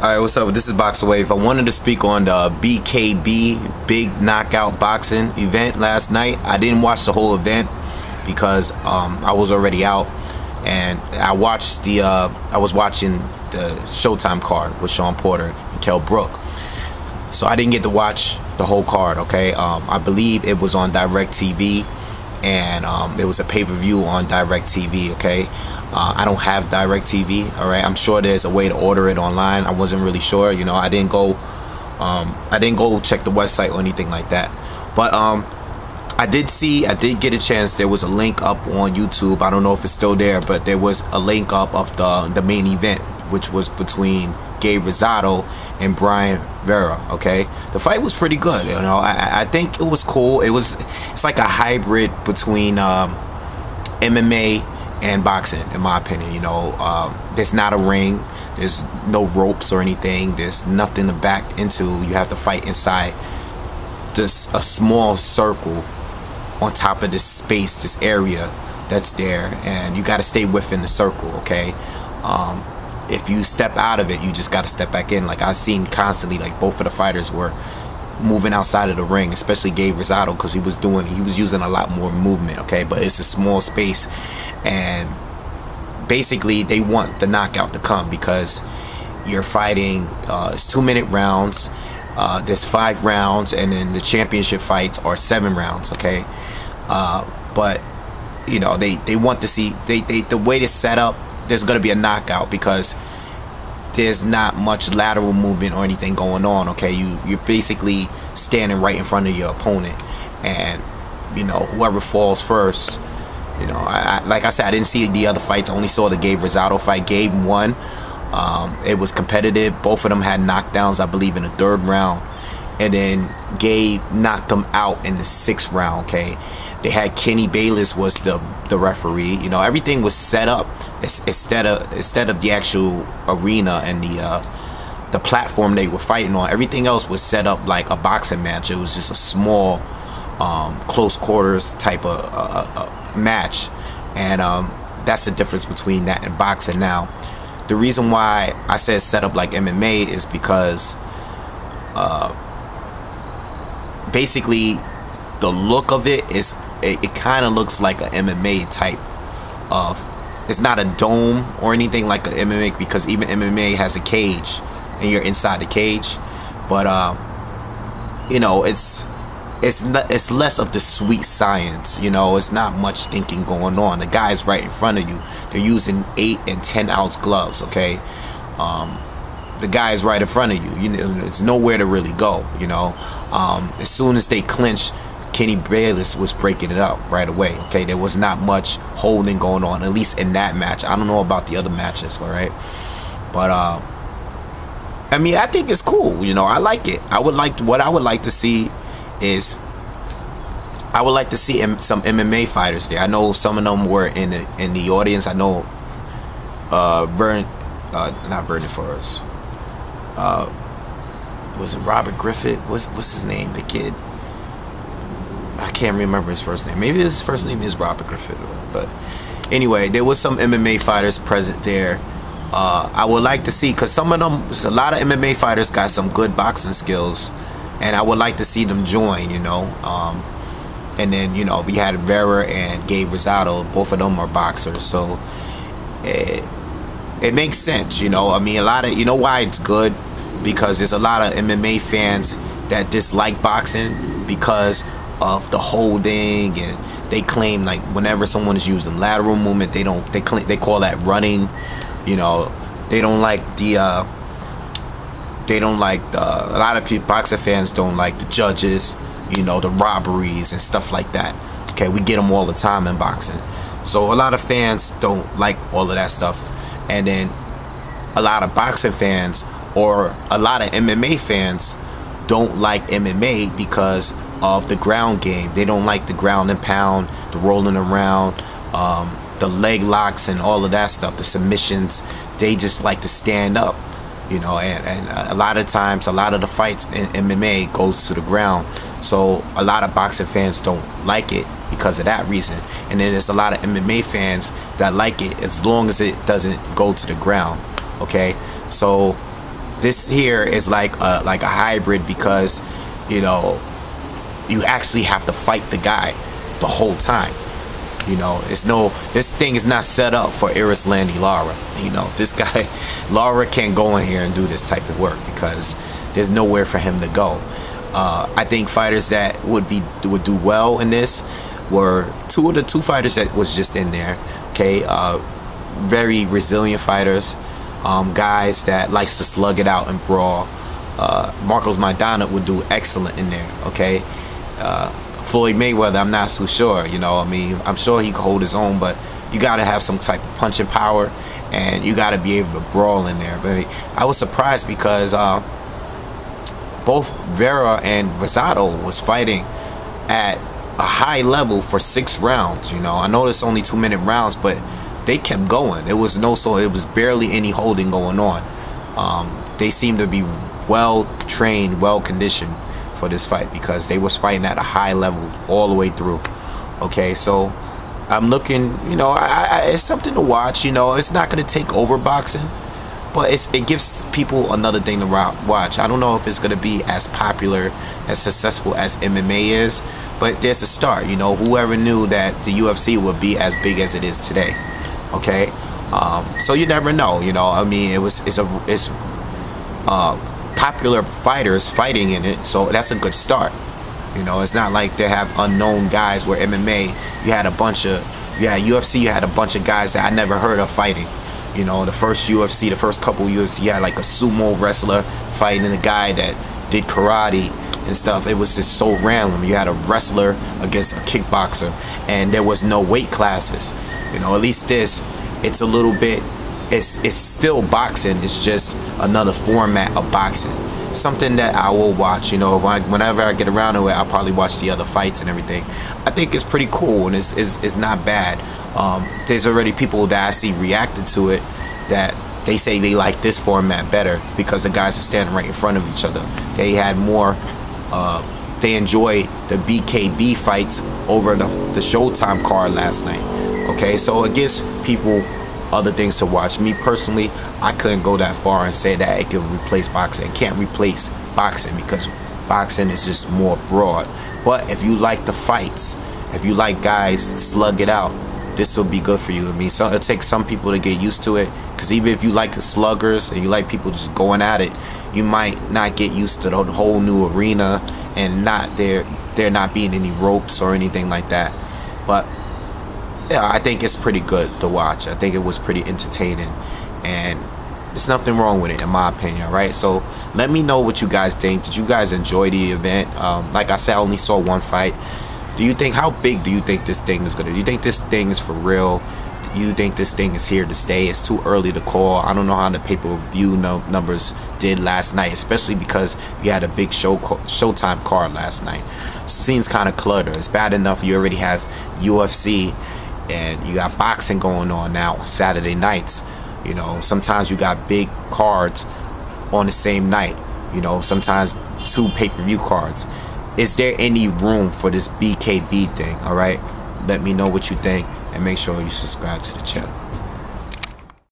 Alright, what's up? This is Boxingwave. I wanted to speak on the BKB Big Knockout Boxing event last night. I didn't watch the whole event because I was already out, and I watched I was watching the Showtime card with Sean Porter and Kell Brook. So I didn't get to watch the whole card, okay? I believe it was on Direct TV, and it was a pay-per-view on Direct TV, okay? I don't have Direct TV, all right? I'm sure there's a way to order it online. I wasn't really sure, you know. I didn't go check the website or anything like that. But I did get a chance. There was a link up on YouTube. I don't know if it's still there, but there was a link up of the main event, which was between Gabriel Rosado and Vera, okay? The fight was pretty good, you know. I think it was cool. It's like a hybrid between MMA and boxing, in my opinion. You know, there's not a ring, there's no ropes or anything, there's nothing to back into. You have to fight inside a small circle on top of this space, this area that's there, and you got to stay within the circle, okay? If you step out of it, you just got to step back in. Like I've seen constantly, like both of the fighters were moving outside of the ring, especially Gabriel Rosado, because he was using a lot more movement, okay? But it's a small space, and basically they want the knockout to come because you're fighting, it's 2-minute rounds, there's 5 rounds, and then the championship fights are 7 rounds, okay? But you know, they want to see, the way it's set up, there's gonna be a knockout because there's not much lateral movement or anything going on, okay? You're basically standing right in front of your opponent, and you know, whoever falls first, you know, like I said, I didn't see the other fights, I only saw the Gabe Rosado fight. Gabe won. It was competitive. Both of them had knockdowns, I believe, in the 3rd round, and then Gabe knocked them out in the 6th round, okay? They had Kenny Bayless was the referee. You know, everything was set up instead of the actual arena and the platform they were fighting on. Everything else was set up like a boxing match. It was just a small, close quarters type of match, and that's the difference between that and boxing. Now, the reason why I said set up like MMA is because basically the look of it is, it kind of looks like an MMA type of, it's not a dome or anything like an MMA, because even MMA has a cage and you're inside the cage. But you know, it's less of the sweet science, you know. It's not much thinking going on. The guy's right in front of you. They're using 8 and 10 ounce gloves, okay? The guy's right in front of you. You know, it's nowhere to really go, you know. As soon as they clinch, Kenny Bayless was breaking it up right away, okay? There was not much holding going on, at least in that match. I don't know about the other matches, all right? But I mean, I think it's cool, you know. I like it. What I would like to see is, I would like to see some MMA fighters there. I know some of them were in the audience. I know not Vernon Forrest. Was it Robert Griffith? What's his name? The kid. I can't remember his first name. Maybe his first name is Robert Griffith. But anyway, there was some MMA fighters present there. I would like to see, because some of them, a lot of MMA fighters got some good boxing skills, and I would like to see them join, you know. And then, you know, we had Vera and Gabe Rosado. Both of them are boxers, so it makes sense, you know. I mean, a lot of, you know why it's good? Because there's a lot of MMA fans that dislike boxing because of the holding, and they claim, like, whenever someone is using lateral movement, they call that running, you know. They don't like a lot of people, boxing fans don't like the judges, you know, the robberies and stuff like that, okay? We get them all the time in boxing, so a lot of fans don't like all of that stuff. And then a lot of boxing fans or a lot of MMA fans don't like MMA because of the ground game. They don't like the ground and pound, the rolling around, the leg locks and all of that stuff, the submissions. They just like to stand up, you know, and a lot of times, a lot of the fights in MMA goes to the ground. So a lot of boxing fans don't like it because of that reason. And then there's a lot of MMA fans that like it as long as it doesn't go to the ground, okay? So this here is like a hybrid, because you know, you actually have to fight the guy the whole time. You know, this thing is not set up for Landy Lara. You know, this guy, Lara can't go in here and do this type of work because there's nowhere for him to go. I think fighters that would do well in this were two fighters that was just in there. Okay, very resilient fighters, guys that likes to slug it out and brawl. Marcos Maidana would do excellent in there. Okay. Floyd Mayweather, I'm not so sure, you know. I mean, I'm sure he could hold his own, but you got to have some type of punching power, and you got to be able to brawl in there. But I was surprised because both Vera and Rosado was fighting at a high level for 6 rounds. You know, I know it's only 2-minute rounds, but they kept going. It was barely any holding going on. They seemed to be well trained, well conditioned for this fight, because they was fighting at a high level all the way through. Okay, so I'm looking, you know, it's something to watch. You know, it's not going to take over boxing, but it gives people another thing to watch. I don't know if it's going to be as popular, as successful as MMA is, but there's a start. You know, whoever knew that the UFC would be as big as it is today. Okay, so you never know. You know, I mean, it's popular fighters fighting in it, so that's a good start. You know, it's not like they have unknown guys, where MMA you had UFC, you had a bunch of guys that I never heard of fighting. You know, the first couple UFC, you had like a sumo wrestler fighting a guy that did karate and stuff. It was just so random. You had a wrestler against a kickboxer, and there was no weight classes. You know, at least it's a little bit, it's still boxing, it's just another format of boxing. Something that I will watch. You know, whenever I get around to it, I'll probably watch the other fights and everything. I think it's pretty cool, and it's not bad. There's already people that I see reacted to it that they say they like this format better, because the guys are standing right in front of each other. They had more, they enjoyed the BKB fights over the Showtime card last night. Okay, so it gives people other things to watch. Me personally, I couldn't go that far and say that it could replace boxing. It can't replace boxing, because boxing is just more broad. But if you like the fights, if you like guys slug it out, this will be good for you. I mean, so it'll take some people to get used to it, because even if you like the sluggers and you like people just going at it, you might not get used to the whole new arena and there not being any ropes or anything like that. But yeah, I think it's pretty good to watch. I think it was pretty entertaining, and there's nothing wrong with it, in my opinion, right? So let me know what you guys think. Did you guys enjoy the event? Like I said, I only saw one fight. How big do you think this thing is gonna? Do you think this thing is for real? Do you think this thing is here to stay? It's too early to call. I don't know how the pay-per-view numbers did last night, especially because you had a big Showtime card last night. Seems kind of cluttered. It's bad enough you already have UFC, and you got boxing going on now on Saturday nights. You know, sometimes you got big cards on the same night. You know, sometimes 2 pay-per-view cards. Is there any room for this BKB thing? All right, let me know what you think, and make sure you subscribe to the channel.